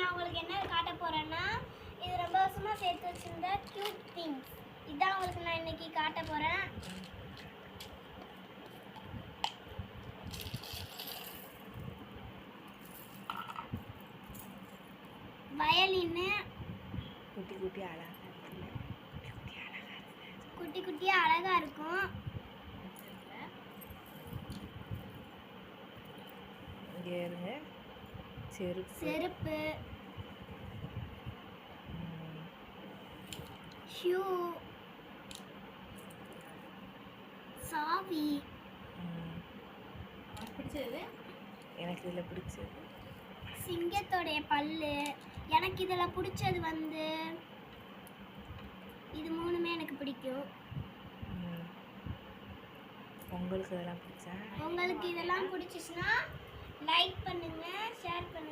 நான் உங்களுக்கு என்ன காட்ட போறேன்னா இது ரொம்ப வருஷமா சேர்த்து வச்சிருந்த கியூட் திங்ஸ் இதான் உங்களுக்கு நான் இன்னைக்கு காட்ட போறேன். வயலின் குட்டி குட்டி அழகா இருக்கும். செருப்பு, ஷூ, சாவி. எனக்கு இதில் பிடிச்சது சிங்கத்தோடைய பல்லு. எனக்கு இதில் பிடிச்சது வந்து இது மூணுமே எனக்கு பிடிக்கும். உங்களுக்கு இதெல்லாம் பிடிச்சா? உங்களுக்கு இதெல்லாம் பிடிச்சிச்சுன்னா லைக் பண்ணுங்க, ஷேர் பண்ணுங்க.